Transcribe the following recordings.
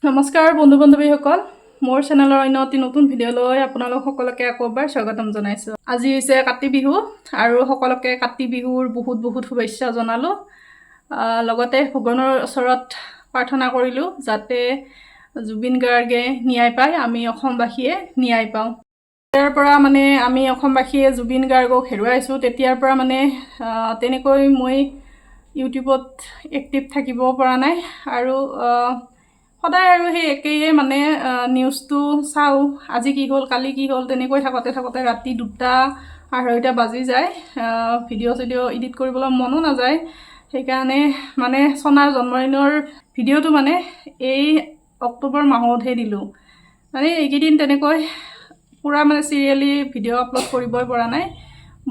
নমস্কাৰ বন্ধু বান্ধৱীসকল, মোৰ চেনেলৰ অন্য এটি নতুন ভিডিঅ'লৈ আপোনালোক সকলোকে আকৌ এবাৰ স্বাগতম জনাইছোঁ। আজি হৈছে কাতি বিহু আৰু সকলোকে কাতি বিহুৰ বহুত বহুত শুভেচ্ছা জনালোঁ। লগতে ভগৱানৰ ওচৰত প্ৰাৰ্থনা কৰিলোঁ যাতে জুবিন গাৰ্গে ন্যায় পায়, আমি অসমবাসীয়ে ন্যায় পাওঁ। তেতিয়াৰ পৰা আমি অসমবাসীয়ে জুবিন গাৰ্গক হেৰুৱাইছোঁ। তেতিয়াৰ পৰা তেনেকৈ মই ইউটিউবত এক্টিভ থাকিব পৰা নাই আৰু সদায় আৰু সেই একেই নিউজটো চাওঁ, আজি কি হ'ল কালি কি হ'ল তেনেকৈ থাকোঁতে ৰাতি 2-2:30 বাজি যায়। ভিডিঅ' এডিট কৰিবলৈ মনো নাযায়। সেইকাৰণে চনাৰ জন্মদিনৰ ভিডিঅ'টো এই অক্টোবৰ মাহতহে দিলোঁ। এইকেইদিন তেনেকৈ পূৰা চিৰিয়েলি ভিডিঅ' আপলোড কৰিবই পৰা নাই।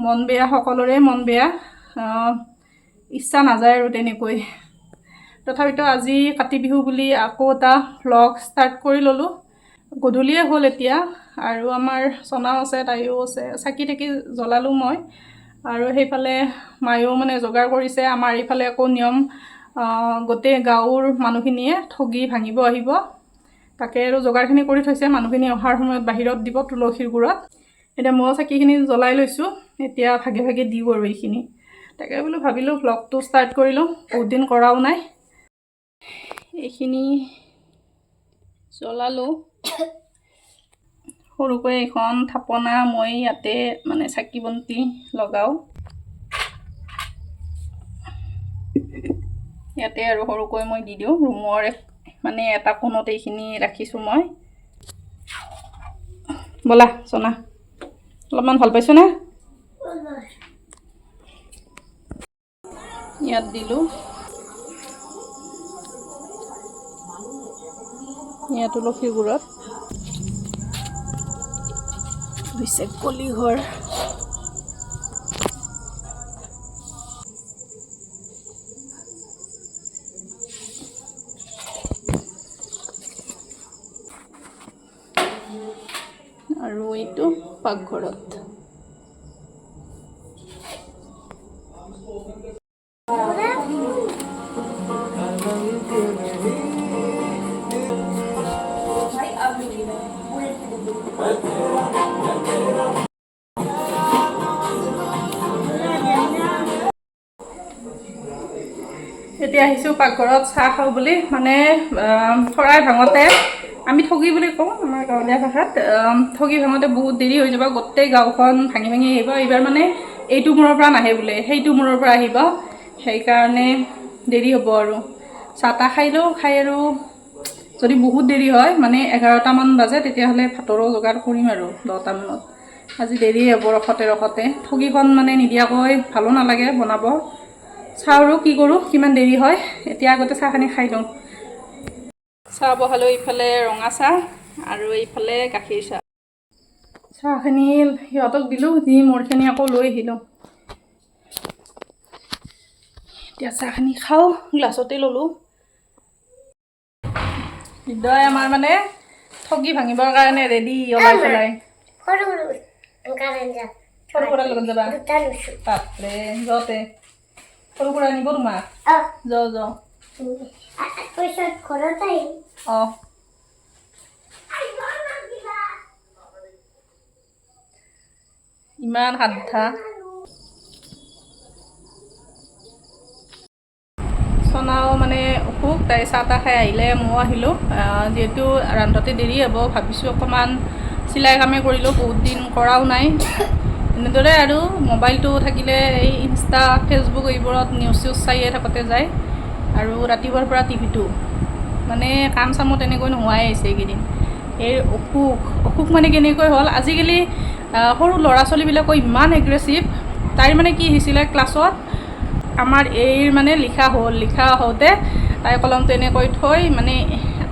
মন বেয়া, সকলোৰে মন বেয়া, ইচ্ছা নাযায় আৰু তেনেকৈ। তথাপিতো আজি কাতি বিহু বুলি আকৌ এটা ভ্লগ ষ্টাৰ্ট কৰি ল'লোঁ। গধূলিয়ে হ'ল এতিয়া আৰু আমাৰ চনাও আছে, তাইও আছে। চাকি থাকি জ্বলালোঁ মই আৰু সেইফালে মায়েও যোগাৰ কৰিছে। আমাৰ এইফালে আকৌ নিয়ম, গোটেই গাঁৱৰ মানুহখিনিয়ে ঠগি ভাঙিব আহিব, তাকে আৰু যোগাৰখিনি কৰি থৈছে। মানুহখিনি অহাৰ সময়ত বাহিৰত দিব তুলসীৰ গুৰত। এতিয়া মই চাকিখিনি জ্বলাই লৈছোঁ, এতিয়া ভাগে ভাগে দিওঁ আৰু এইখিনি। তাকে বোলো ভাবিলোঁ ভ্লগটো ষ্টাৰ্ট কৰিলোঁ, বহুত দিন কৰাও নাই। এইখিনি জ্বলালোঁ। সৰুকৈ এখন থাপনা মই ইয়াতে চাকি বন্তি লগাওঁ। ইয়াতে আৰু সৰুকৈ মই দি দিওঁ। ৰুমৰ এটা কোণত এইখিনি ৰাখিছোঁ মই। ব'লা চনা, অলপমান ভাল পাইছোঁ না? ইয়াত দিলোঁ। ইয়াত তুলসীৰ গুৰত হৈছে কলিঘৰ। আৰু এইটো পাকঘৰত। এতিয়া আহিছোঁ পাকঘৰত চাহ খাওঁ বুলি। শৰাই ভাঙতে আমি ঠগি বুলি কওঁ আমাৰ গাঁৱলীয়া ভাষাত। ঠগি ভাঙতে বহুত দেৰি হৈ যাব, গোটেই গাঁওখন ভাঙি আহিব। এইবাৰ এইটো মূৰৰ পৰা নাহে বোলে, সেইটো মূৰৰ পৰা আহিব। সেইকাৰণে দেৰি হ'ব আৰু চাহ তাহ খাই লওঁ। খাই আৰু যদি বহুত দেৰি হয় 11টামান বাজে, তেতিয়াহ'লে ভাতৰো যোগাৰ কৰিম আৰু 10টামানত। আজি দেৰি হ'ব ৰখতে। ঠগিখন নিদিয়াকৈ ভালো নালাগে বনাব। চাওঁ আৰু কি কৰোঁ, কিমান দেৰি হয়। এতিয়া আগতে চাহখিনি খাই লওঁ। চাহ বহালোঁ, এইফালে ৰঙা চাহ আৰু এইফালে গাখীৰ চাহ। চাহখিনি সিহঁতক দিলোঁ, দি মোৰখিনি আকৌ লৈ আহিলোঁ। এতিয়া চাহখিনি খাওঁ, গ্লাছতে ল'লোঁ। হৃদয় আমাৰ ঠগি ভাঙিবৰ কাৰণে ৰেডি ওলাই পেলাই। সৰু লগত যাবা বাপৰে, যতে সৰু সুৰা নিব তোমাক। যাওঁ ইমান সাধা। চনাও অসুখ, তাই চাহ তাহ খাই আহিলে, ময়ো আহিলোঁ। যিহেতু ৰান্ধতে দেৰি হ'ব, ভাবিছোঁ অকণমান চিলাই কামে কৰিলোঁ, বহুত দিন কৰাও নাই। এনেদৰে আৰু মোবাইলটো থাকিলে এই ইনষ্টা ফেচবুক এইবোৰত নিউজ চাইয়ে থাকোঁতে যায়। আৰু ৰাতিপুৱাৰ পৰা টিভিটো কাম চামো তেনেকৈ নোহোৱাই হৈছে এইকেইদিন। এই অসুখ কেনেকৈ হ'ল আজিকালি সৰু ল'ৰা ছোৱালীবিলাকো ইমান এগ্ৰেছিভ। তাইৰ কি হৈছিলে, ক্লাছত আমাৰ এইৰ লিখা হওঁতে তাই কলমটো এনেকৈ থৈ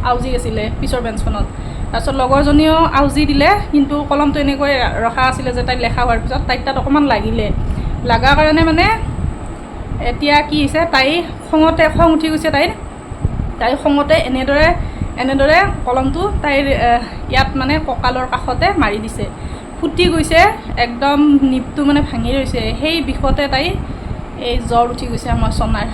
আউজি আছিলে পিছৰ বেঞ্চখনত। তাৰপিছত লগৰজনীও আউজি দিলে, কিন্তু কলমটো এনেকৈ ৰখা আছিলে যে তাই লেখা হোৱাৰ পিছত তাইৰ তাত অকণমান লাগাৰ কাৰণে এতিয়া কি হৈছে, তাই খং উঠি গৈছে। তাই খঙতে এনেদৰে কলমটো তাইৰ ইয়াত কঁকালৰ কাষতে মাৰি দিছে। ফুটি গৈছে, একদম নিপটো ভাঙি ৰৈছে। সেই বিষতে তাই এই জ্বৰ উঠি গৈছে আমাৰ চনাৰ।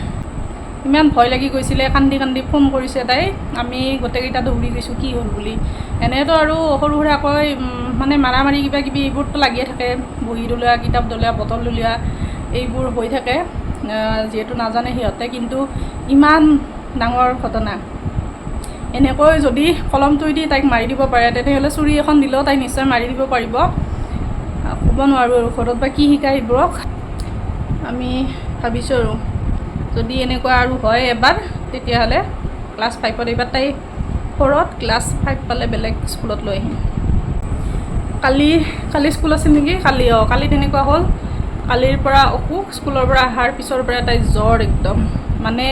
ইমান ভয় লাগি গৈছিলে, কান্দি কান্দি ফোন কৰিছে তাই। আমি গোটেইকেইটা দৌৰি গৈছোঁ কি হ'ল বুলি। এনেতো আৰু সৰু সুৰাকৈ মানে মাৰা মাৰি কিবা কিবি এইবোৰতো লাগিয়ে থাকে, বহী দলিওৱা, কিতাপ দলিওৱা, বটল দলিওৱা এইবোৰ হৈ থাকে, যিহেতু নাজানে সিহঁতে। কিন্তু ইমান ডাঙৰ ঘটনা, এনেকৈ যদি কলমটোৱে দি তাইক মাৰি দিব পাৰে, তেনেহ'লে চুৰি এখন দিলেও তাই নিশ্চয় মাৰি দিব পাৰিব। ক'ব নোৱাৰোঁ আৰু ঘৰত বা কি শিকায় এইবোৰক। আমি ভাবিছোঁ আৰু যদি এনেকুৱা আৰু হয় এবাৰ, তেতিয়াহ'লে ক্লাছ 5ত, এইবাৰ তাই 4ত, ক্লাছ 5 পালে বেলেগ স্কুলত লৈ আহিম। কালি স্কুল আছিল নেকি? কালি তেনেকুৱা হ'ল। কালিৰ পৰা অসুখ, স্কুলৰ পৰা অহাৰ পিছৰ পৰা তাই জ্বৰ একদম, মানে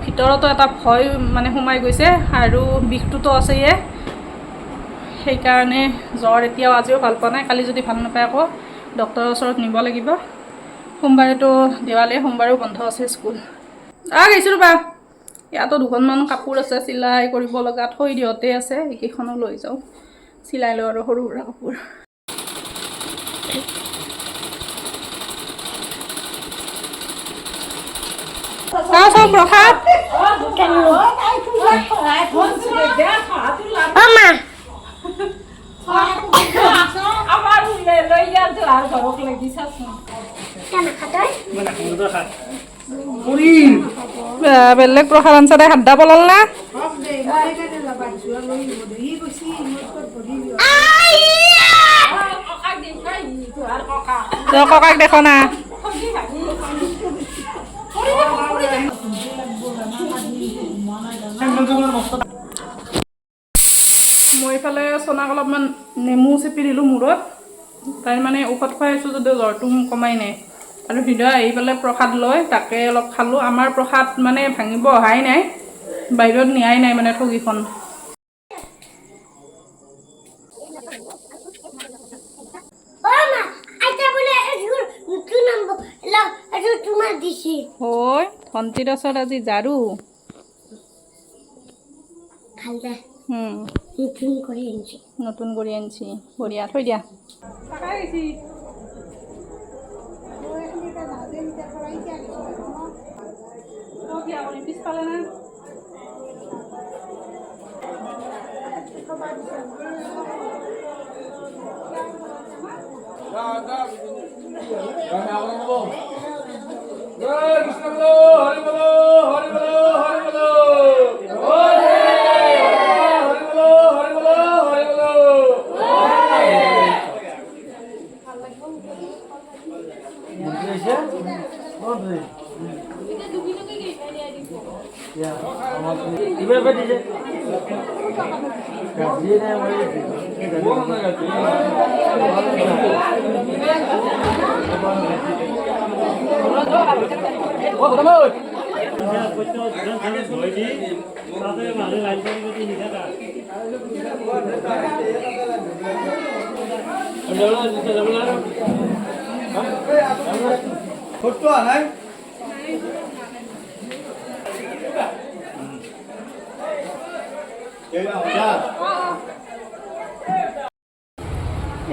ভিতৰতো এটা ভয় মানে সোমাই গৈছে আৰু বিষটোতো আছেয়ে, সেইকাৰণে জ্বৰ এতিয়াও, আজিও ভাল পোৱা নাই। কালি যদি ভাল নাপায় আকৌ ডক্তৰৰ ওচৰত নিব লাগিব। সোমবাৰেতো দেৱালী, সোমবাৰেও বন্ধ আছে স্কুল। গৈছোঁ ৰ'বা, ইয়াতো দুখনমান কাপোৰ আছে চিলাই কৰিব লগা, থৈ দিওঁতে আছে, এইকেইখনো লৈ যাওঁ, চিলাই লওঁ আৰু সৰু সুৰা কাপোৰ। চাওঁ প্ৰসাদ। বেলেগ প্ৰসাদ আনছা দে, হাদ্দা পলাল না। ককাক দেখো না। মই ইফালে চনাক অলপমান নেমু চেপি দিলোঁ মূৰত। তাই মানে ঔষধ খুৱাই আছোঁ যদিও জ্বৰটো কমাই নাই। আৰু হৃদয় আহি পেলাই প্ৰসাদ লয়, তাকে অলপ খালোঁ। আমাৰ প্ৰসাদ মানে ভাঙিব অহাই নাই, বাহিৰত নিয়াই নাই মানে ঠগীখন। ধনতেৰছত আজি ঝাৰু নতুন কৰি আনছি, বঢ়িয়া, থৈ দিয়া। পিছফালে না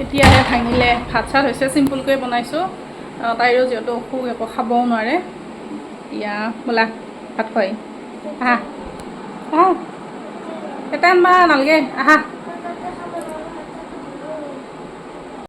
এতিয়াহে ভাঙিলে। ভাত চাত হৈছে, চিম্পুলকৈ বনাইছোঁ। তাইৰো যিহেতু অসুখ, একো খাবও নোৱাৰে। এতিয়া বোলা ভাত খুৱাই আহা, আহা, এটা আনবা নালগে, আহা।